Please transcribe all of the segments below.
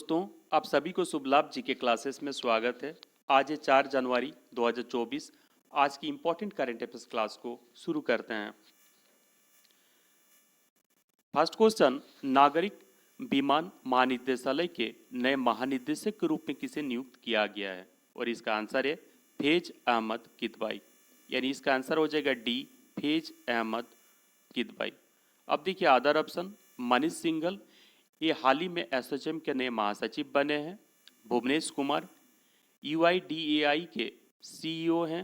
दोस्तों, आप सभी को शुभ लाभ जी के क्लासेस में स्वागत है। आज है 4 जनवरी 2024। आज की इंपॉर्टेंट करंट अफेयर्स क्लास को शुरू करते हैं। फर्स्ट क्वेश्चन, नागरिक विमान महानिदेशालय के नए महानिदेशक के रूप में किसे नियुक्त किया गया है? और इसका आंसर है फैज अहमद किदवाई। यानी इसका आंसर हो जाएगा डी, फैज अहमद किदवाई। अब देखिए अदर ऑप्शन, मनीष सिंघल, ये हाल ही में एसोचैम के नए महासचिव बने हैं। भुवनेश कुमार यूआईडीएआई के सीईओ हैं।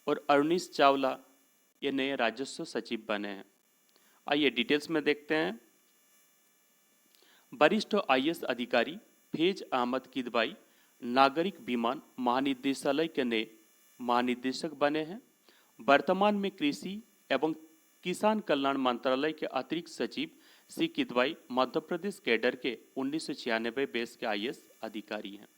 और अरुणीश चावला ये नए राजस्व सचिव बने हैं। आइए डिटेल्स में देखते हैं। वरिष्ठ आईएएस अधिकारी फैज अहमद किदवाई नागरिक विमान महानिदेशालय के नए महानिदेशक बने हैं। वर्तमान में कृषि एवं किसान कल्याण मंत्रालय के अतिरिक्त सचिव श्री किदवाई मध्य प्रदेश कैडर के 1996 बेस के आईएएस अधिकारी हैं।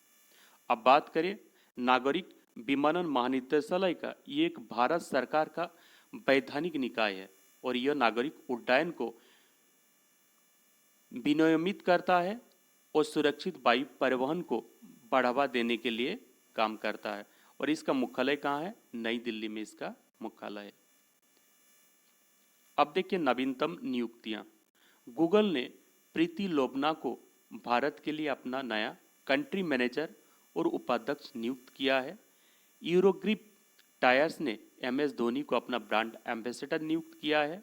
अब बात करें नागरिक विमानन महानिदेशालय का, ये एक भारत सरकार का वैधानिक निकाय है और यह नागरिक उड्डयन को विनियमित करता है और सुरक्षित वायु परिवहन को बढ़ावा देने के लिए काम करता है। और इसका मुख्यालय कहाँ है? नई दिल्ली में इसका मुख्यालय है। अब देखिए नवीनतम नियुक्तियां। गूगल ने प्रीति लोबना को भारत के लिए अपना नया कंट्री मैनेजर और उपाध्यक्ष नियुक्त किया है। यूरोग्रिप टायर्स ने एमएस धोनी को अपना ब्रांड एम्बेसडर नियुक्त किया है।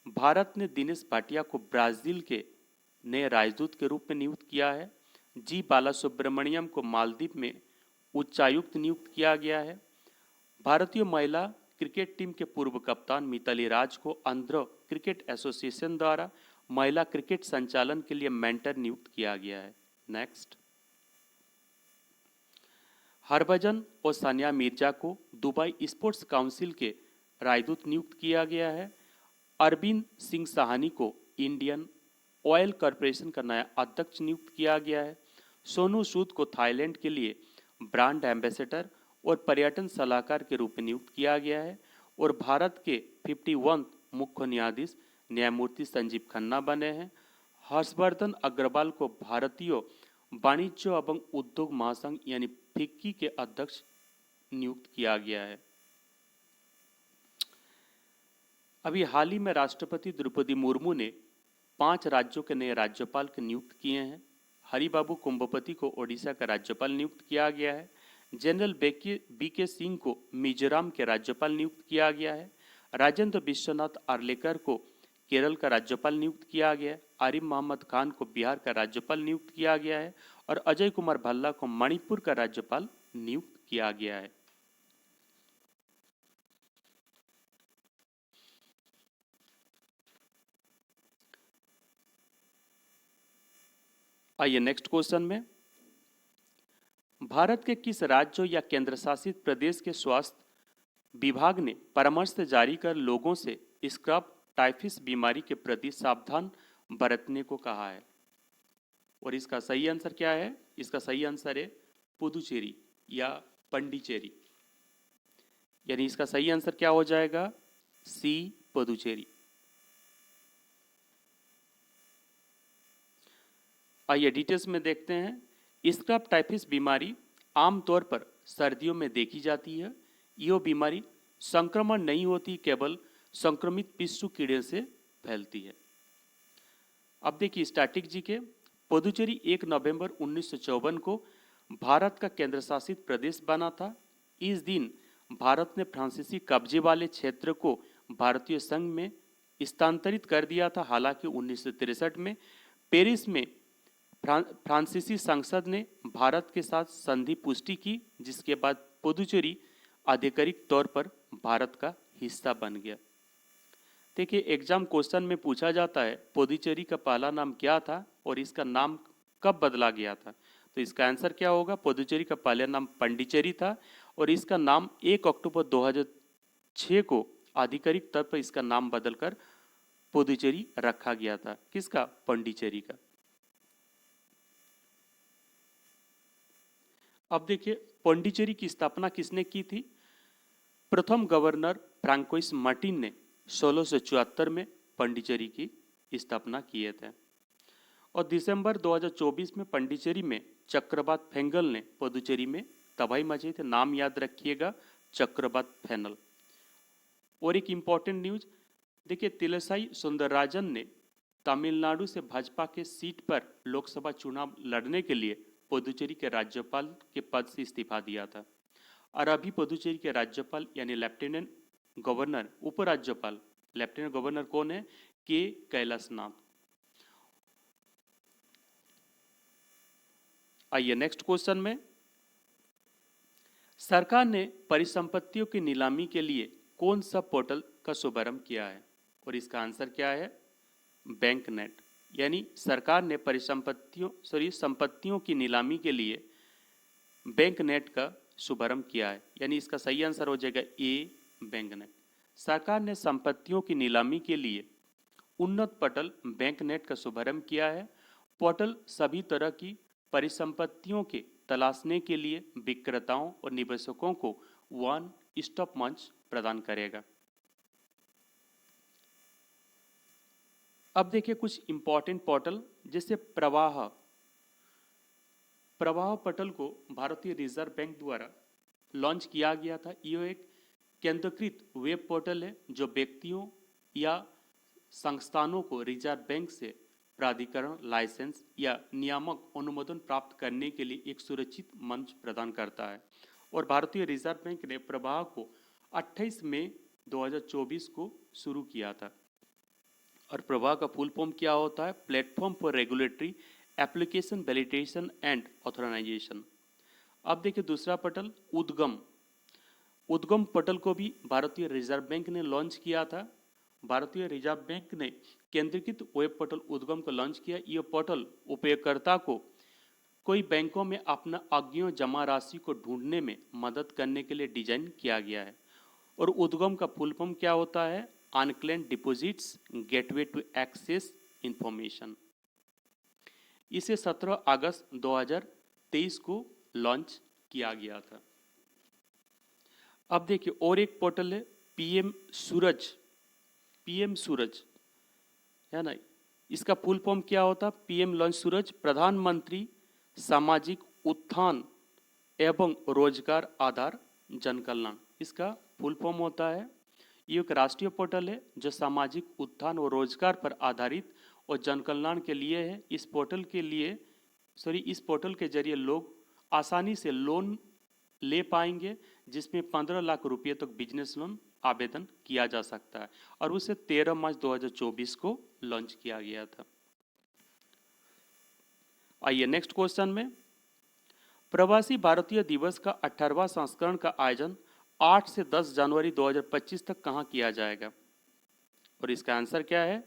भारत ने दिनेश भाटिया को ब्राजील के नए राजदूत के रूप में नियुक्त किया है। जी बालासुब्रमण्यम को मालदीव में उच्चायुक्त नियुक्त किया गया है। भारतीय महिला क्रिकेट टीम के पूर्व कप्तान मिताली राज को आंध्र क्रिकेट एसोसिएशन द्वारा महिला क्रिकेट संचालन के लिए मेंटर नियुक्त किया गया है। नेक्स्ट, हरभजन और सानिया मिर्जा को दुबई स्पोर्ट्स काउंसिल के राजदूत नियुक्त किया गया है। अरविंद सिंह साहनी को इंडियन ऑयल कॉरपोरेशन का नया अध्यक्ष नियुक्त किया गया है। सोनू सूद को थाईलैंड के लिए ब्रांड एम्बेसडर और पर्यटन सलाहकार के रूप में नियुक्त किया गया है। और भारत के 51 मुख्य न्यायाधीश न्यायमूर्ति संजीव खन्ना बने हैं। हर्षवर्धन अग्रवाल को भारतीय वाणिज्य एवं उद्योग महासंघ यानी फिक्की के अध्यक्ष नियुक्त किया गया है। अभी हाल ही में राष्ट्रपति द्रौपदी मुर्मू ने 5 राज्यों के नए राज्यपाल के नियुक्त किए हैं। हरिबाबू कुंभपति को ओडिशा का राज्यपाल नियुक्त किया गया है। जनरल बीके सिंह को मिजोरम के राज्यपाल नियुक्त किया गया है। राजेंद्र विश्वनाथ आर्लेकर को केरल का राज्यपाल नियुक्त किया गया है। आरिफ मोहम्मद खान को बिहार का राज्यपाल नियुक्त किया गया है। और अजय कुमार भल्ला को मणिपुर का राज्यपाल नियुक्त किया गया है। आइए नेक्स्ट क्वेश्चन में, भारत के किस राज्य या केंद्र शासित प्रदेश के स्वास्थ्य विभाग ने परामर्श जारी कर लोगों से स्क्रब टाइफस बीमारी के प्रति सावधान बरतने को कहा है? और इसका सही आंसर क्या है? इसका सही आंसर है पुदुचेरी या पंडिचेरी। यानी इसका सही आंसर क्या हो जाएगा? सी, पुदुचेरी। आइए डिटेल्स में देखते हैं। स्क्रब टाइफस बीमारी आमतौर पर सर्दियों में देखी जाती है। यह बीमारी संक्रमण नहीं होती, केवल संक्रमित पिस्सू कीड़े से फैलती है। अब देखिए स्टैटिक जी के, पुदुचेरी 1 नवंबर 1954 को भारत का केंद्र शासित प्रदेश बना था। इस दिन भारत ने फ्रांसीसी कब्जे वाले क्षेत्र को भारतीय संघ में स्थानांतरित कर दिया था। हालांकि 1963 में पेरिस में फ्रांसीसी संसद ने भारत के साथ संधि पुष्टि की, जिसके बाद पुदुचेरी आधिकारिक तौर पर भारत का हिस्सा बन गया। देखिए एग्जाम क्वेश्चन में पूछा जाता है पुदुचेरी का पहला नाम क्या था और इसका नाम कब बदला गया था? तो इसका आंसर क्या होगा? पुदुचेरी का पहला नाम पंडिचेरी था और इसका नाम 1 अक्टूबर 2006 को आधिकारिक तौर पर इसका नाम बदलकर पुदुचेरी रखा गया था। किसका? पंडिचेरी का। अब देखिए पांडिचेरी की स्थापना किसने की थी? प्रथम गवर्नर फ्रांकोइस मार्टिन ने 1674 में पांडिचेरी की स्थापना किए थे। और दिसंबर 2024 में पंडिचेरी में चक्रवात फेंगल ने पुदुचेरी में तबाही मचाई थी। नाम याद रखिएगा, चक्रवात फेंगल। और एक इंपॉर्टेंट न्यूज देखिए, तिलसाई सुंदरराजन ने तमिलनाडु से भाजपा के सीट पर लोकसभा चुनाव लड़ने के लिए पुदुचेरी के राज्यपाल के पद से इस्तीफा दिया था। और अभी पुदुचेरी के राज्यपाल यानी लेफ्टिनेंट गवर्नर, उपराज्यपाल लेफ्टिनेंट गवर्नर कौन है? के कैलाशनाथ। आइए नेक्स्ट क्वेश्चन में, सरकार ने परिसंपत्तियों की नीलामी के लिए कौन सा पोर्टल का शुभारंभ किया है? और इसका आंसर क्या है? Bank net. यानी सरकार ने संपत्तियों की नीलामी के लिए बैंक नेट का शुभारंभ किया है। यानी इसका सही आंसर हो जाएगा ए, बैंक नेट। सरकार ने संपत्तियों की नीलामी के लिए उन्नत पोर्टल बैंक नेट का शुभारंभ किया है। पोर्टल सभी तरह की परिसंपत्तियों के तलाशने के लिए विक्रेताओं और निवेशकों को वन स्टॉप मंच प्रदान करेगा। अब देखिए कुछ इंपॉर्टेंट पोर्टल, जैसे प्रवाह पोर्टल को भारतीय रिजर्व बैंक द्वारा लॉन्च किया गया था। यह एक केंद्रीकृत वेब पोर्टल है जो व्यक्तियों या संस्थानों को रिजर्व बैंक से प्राधिकरण, लाइसेंस या नियामक अनुमोदन प्राप्त करने के लिए एक सुरक्षित मंच प्रदान करता है। और भारतीय रिजर्व बैंक ने प्रवाह को 28 मई 2024 को शुरू किया था। और प्रवाह का फुल फॉर्म क्या होता है? Platform for regulatory application validation and authorisation. अब देखिए दूसरा पोर्टल उद्गम पोर्टल को भी भारतीय रिजर्व बैंक ने लॉन्च किया था। भारतीय रिजर्व बैंक ने केंद्रीकृत वेब पोर्टल उद्गम को लॉन्च किया। यह पोर्टल उपयोगकर्ता को कोई बैंकों में अपना अज्ञेय जमा राशि को ढूंढने में मदद करने के लिए डिजाइन किया गया है। और उद्गम का फुल फॉर्म क्या होता है? Unclaimed deposits gateway to access information. इसे 17 अगस्त 2023 को लॉन्च किया गया था। अब देखिए और एक पोर्टल है पीएम सूरज है ना। इसका फुल फॉर्म क्या होता? पीएम लॉन्च सूरज, प्रधानमंत्री सामाजिक उत्थान एवं रोजगार आधार जनकल्याण। इसका फुल फॉर्म होता है। ये एक राष्ट्रीय पोर्टल है जो सामाजिक उत्थान और रोजगार पर आधारित और जनकल्याण के लिए है। इस पोर्टल के जरिए लोग आसानी से लोन ले पाएंगे, जिसमें 15 लाख रुपये तक बिजनेस लोन आवेदन किया जा सकता है। और उसे 13 मार्च 2024 को लॉन्च किया गया था। आइए नेक्स्ट क्वेश्चन में, प्रवासी भारतीय दिवस का 18वां संस्करण का आयोजन 8 से 10 जनवरी 2025 तक कहां किया जाएगा? और इसका आंसर क्या है?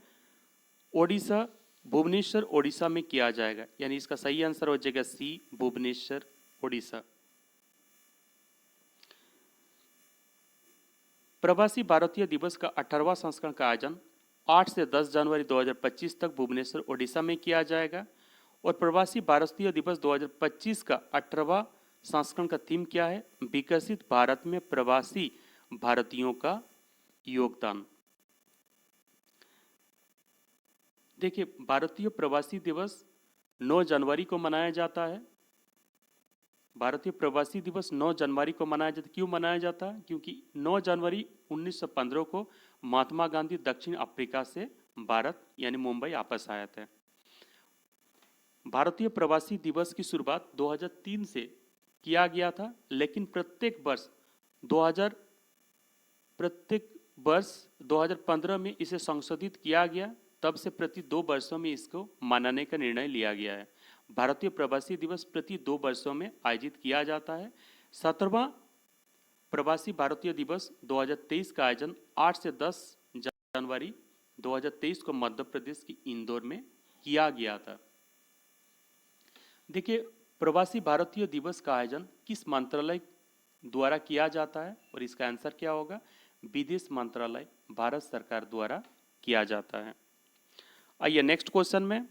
ओडिशा, भुवनेश्वर ओडिशा में किया जाएगा। यानी इसका सही आंसर हो जाएगा सी, भुवनेश्वर ओडिशा। प्रवासी भारतीय दिवस का 18वां संस्करण का आयोजन 8 से 10 जनवरी 2025 तक भुवनेश्वर ओडिशा में किया जाएगा। और प्रवासी भारतीय दिवस 2025 का 18वां संस्करण का थीम क्या है? विकसित भारत में प्रवासी भारतीयों का योगदान। देखिए भारतीय प्रवासी दिवस 9 जनवरी को मनाया जाता है। भारतीय प्रवासी दिवस 9 जनवरी को मनाया जाता है। क्यों मनाया जाता है? क्योंकि 9 जनवरी 1915 को महात्मा गांधी दक्षिण अफ्रीका से भारत यानी मुंबई वापस आए थे। भारतीय प्रवासी दिवस की शुरुआत 2003 से किया गया था, लेकिन प्रत्येक वर्ष 2015 में इसे संशोधित किया गया। तब से प्रति 2 वर्षों में इसको मनाने का निर्णय लिया गया है। भारतीय प्रवासी दिवस प्रति 2 वर्षों में आयोजित किया जाता है। 17वां प्रवासी भारतीय दिवस 2023 का आयोजन 8 से 10 जनवरी 2023 को मध्य प्रदेश की इंदौर में किया गया था। देखिए प्रवासी भारतीय दिवस का आयोजन किस मंत्रालय द्वारा किया जाता है? और इसका आंसर क्या होगा? विदेश मंत्रालय, भारत सरकार द्वारा किया जाता है। आइए नेक्स्ट क्वेश्चन में,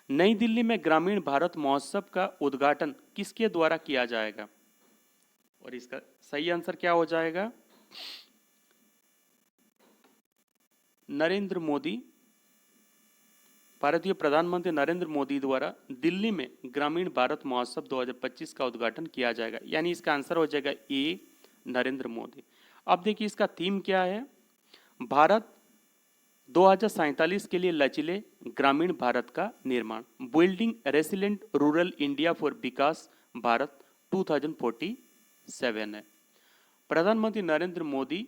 नई दिल्ली में ग्रामीण भारत महोत्सव का उद्घाटन किसके द्वारा किया जाएगा? और इसका सही आंसर क्या हो जाएगा? नरेंद्र मोदी भारतीय प्रधानमंत्री नरेंद्र मोदी द्वारा दिल्ली में ग्रामीण भारत महोत्सव 2025 का उद्घाटन किया जाएगा, यानी इसका आंसर हो जाएगा ए, नरेंद्र मोदी। अब देखिए इसका थीम क्या है, भारत 2047 के लिए लचीले ग्रामीण भारत का निर्माण, building resilient rural India for Vikas Bharat 2047 है। प्रधानमंत्री नरेंद्र मोदी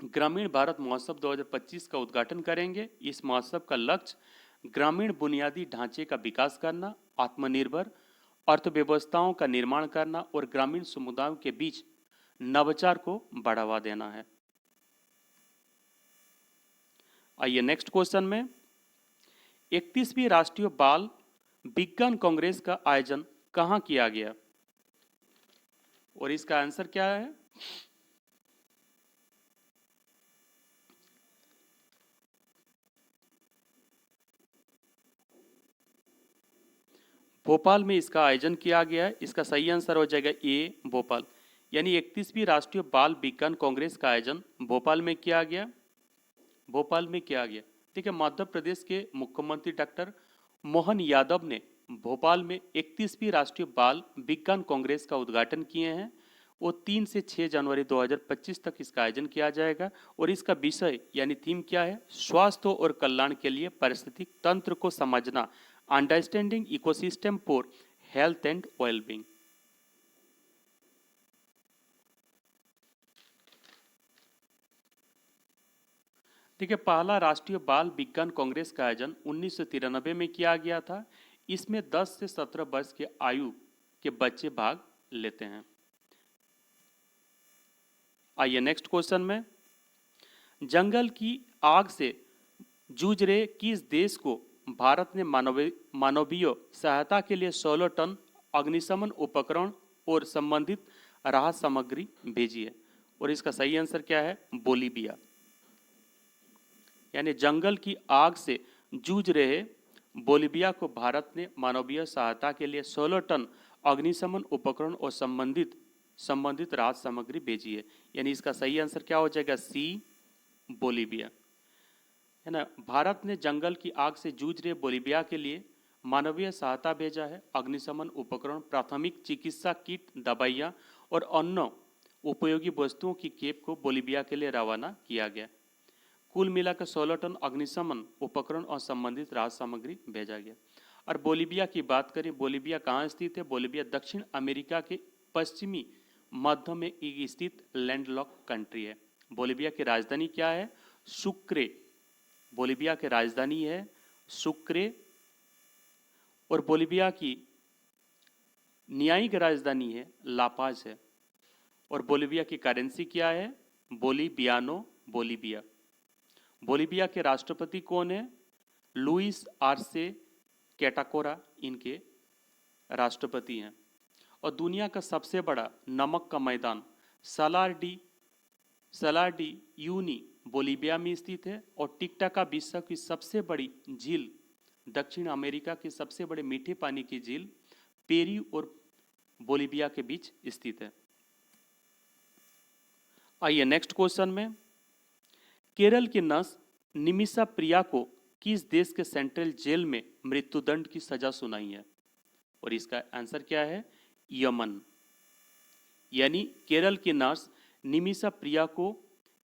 ग्रामीण भारत महोत्सव 2025 का उद्घाटन करेंगे। इस महोत्सव का लक्ष्य ग्रामीण बुनियादी ढांचे का विकास करना, आत्मनिर्भर अर्थव्यवस्थाओं का निर्माण करना और ग्रामीण समुदायों के बीच नवाचार को बढ़ावा देना है। आइए नेक्स्ट क्वेश्चन में, 31वीं राष्ट्रीय बाल विज्ञान कांग्रेस का आयोजन कहां किया गया और इसका आंसर क्या है, भोपाल में इसका आयोजन किया गया है। इसका सही आंसर हो जाएगा ए, भोपाल, यानी 31वीं राष्ट्रीय बाल विज्ञान कांग्रेस का आयोजन भोपाल में किया गया, भोपाल में किया गया। ठीक है, मध्य प्रदेश के मुख्यमंत्री डॉक्टर मोहन यादव ने भोपाल में 31वीं राष्ट्रीय बाल विज्ञान कांग्रेस का उद्घाटन किए हैं। वो 3 से 6 जनवरी 2025 तक इसका आयोजन किया जाएगा और इसका विषय यानी थीम क्या है, स्वास्थ्य और कल्याण के लिए पारिस्थितिक तंत्र को समझना, understanding ecosystem for health and wellbeing. ठीक है, पहला राष्ट्रीय बाल विज्ञान कांग्रेस का आयोजन 1993 में किया गया था। इसमें 10 से 17 वर्ष के आयु के बच्चे भाग लेते हैं। आइए नेक्स्ट क्वेश्चन में, जंगल की आग से जूझ रहे किस देश को भारत ने मानवीय सहायता के लिए 16 टन अग्निशमन उपकरण और संबंधित राहत सामग्री भेजी है और इसका सही आंसर क्या है, बोलीविया, यानी जंगल की आग से जूझ रहे बोलीविया को भारत ने मानवीय सहायता के लिए 16 टन अग्निशमन उपकरण और संबंधित राहत सामग्री भेजी है, यानी इसका सही आंसर क्या हो जाएगा, सी, बोलीविया, है ना। भारत ने जंगल की आग से जूझ रहे बोलीविया के लिए मानवीय सहायता भेजा है। अग्निशमन उपकरण, प्राथमिक चिकित्सा किट, दवाइयाँ और अन्य उपयोगी वस्तुओं की खेप को बोलीविया के लिए रवाना किया गया। कुल मिलाकर 16 टन अग्निशमन उपकरण और संबंधित राहत सामग्री भेजा गया। और बोलीविया की बात करें, बोलीविया कहाँ स्थित है, बोलीविया दक्षिण अमेरिका के पश्चिमी मध्य में एक स्थित लैंडलॉक कंट्री है। बोलीविया की राजधानी क्या है, सुक्रे, बोलीविया की राजधानी है सुक्रे, और बोलीविया की न्यायिक राजधानी है लापाज है। और बोलीविया की करेंसी क्या है, बोलीवियानो, बोलीविया। बोलीविया के राष्ट्रपति कौन है, लुइस आर्से कैटाकोरा इनके राष्ट्रपति हैं। और दुनिया का सबसे बड़ा नमक का मैदान सलार डी यूनी बोलीविया में स्थित है। और टिकटाका विश्व की सबसे बड़ी झील, दक्षिण अमेरिका की सबसे बड़े मीठे पानी की झील पेरू और बोलीविया के बीच स्थित है। आइए नेक्स्ट क्वेश्चन में, केरल की नर्स निमिषा प्रिया को किस देश के सेंट्रल जेल में मृत्युदंड की सजा सुनाई है और इसका आंसर क्या है, यमन, यानी केरल की नर्स निमिषा प्रिया को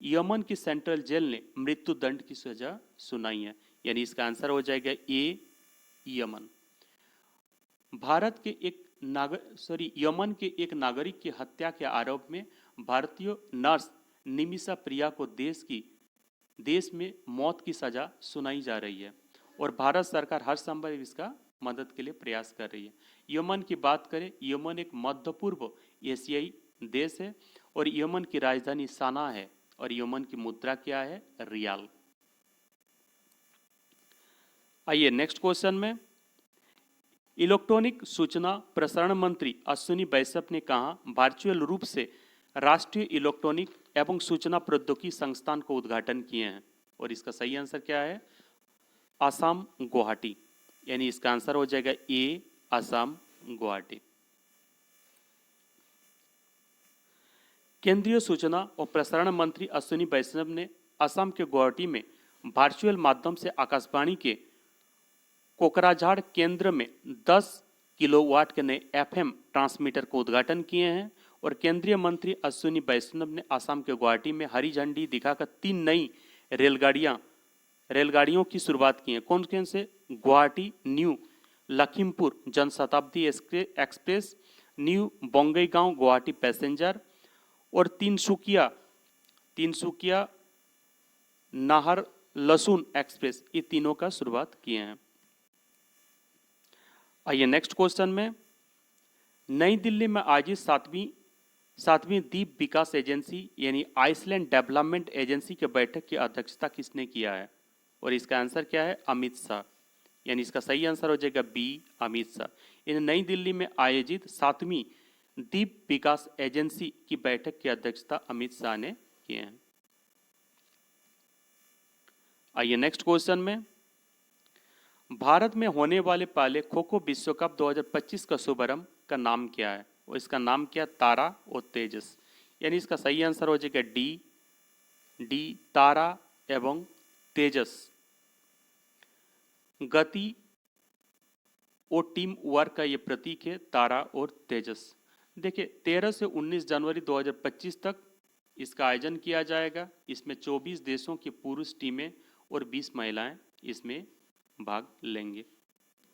यमन की सेंट्रल जेल ने मृत्युदंड की सजा सुनाई है, यानी इसका आंसर हो जाएगा ए, यमन। भारत के एक यमन के एक नागरिक की हत्या के आरोप में भारतीय नर्स निमिषा प्रिया को देश में मौत की सजा सुनाई जा रही है और भारत सरकार हर संभव इसका मदद के लिए प्रयास कर रही है। यमन की बात करें, यमन एक मध्य पूर्व एशियाई देश है और यमन की राजधानी सना है और यमन की मुद्रा क्या है, रियाल। आइए नेक्स्ट क्वेश्चन में, इलेक्ट्रॉनिक सूचना प्रसारण मंत्री अश्विनी वैष्णव ने कहा वर्चुअल रूप से राष्ट्रीय इलेक्ट्रॉनिक एवं सूचना प्रौद्योगिकी संस्थान को उद्घाटन किए हैं और इसका सही आंसर क्या है, असम गुवाहाटी, यानी इसका आंसर हो जाएगा ए, असम गुवाहाटी। केंद्रीय सूचना और प्रसारण मंत्री अश्विनी वैष्णव ने असम के गुवाहाटी में वर्चुअल माध्यम से आकाशवाणी के कोकराझाड़ केंद्र में 10 किलोवाट के नए एफएम ट्रांसमीटर का उद्घाटन किए हैं। और केंद्रीय मंत्री अश्विनी वैष्णव ने असम के गुवाहाटी में हरी झंडी दिखाकर 3 नई रेलगाड़ियों की शुरुआत की है। कौन कौन से? Guwahati new Lakhimpur Janshatabdi express, new Bongaigaon Guwahati passenger और तिनसुकिया नाहर लसुन एक्सप्रेस, ये तीनों का शुरुआत किए हैं। आइए नेक्स्ट क्वेश्चन में, नई दिल्ली में आयोजित सातवीं द्वीप विकास एजेंसी यानी आइसलैंड डेवलपमेंट एजेंसी के बैठक की अध्यक्षता किसने किया है? और इसका आंसर क्या है? अमित शाह। यानी इसका सही आंसर हो जाएगा बी, अमित शाह। इन नई दिल्ली में आयोजित 7वीं द्वीप विकास एजेंसी की बैठक की अध्यक्षता अमित शाह ने किए हैं। आइए नेक्स्ट क्वेश्चन में, भारत में होने वाले पहले खो खो विश्व कप 2025 का शुभारंभ का नाम क्या है? और इसका नाम क्या? तारा और तेजस। यानी इसका सही आंसर हो जाएगा डी तारा एवं तेजस। गति और टीम वर्क का ये प्रतीक है, तारा और तेजस। देखिए 13 से 19 जनवरी 2025 तक इसका आयोजन किया जाएगा। इसमें 24 देशों की पुरुष टीमें और 20 महिलाएं इसमें भाग लेंगे।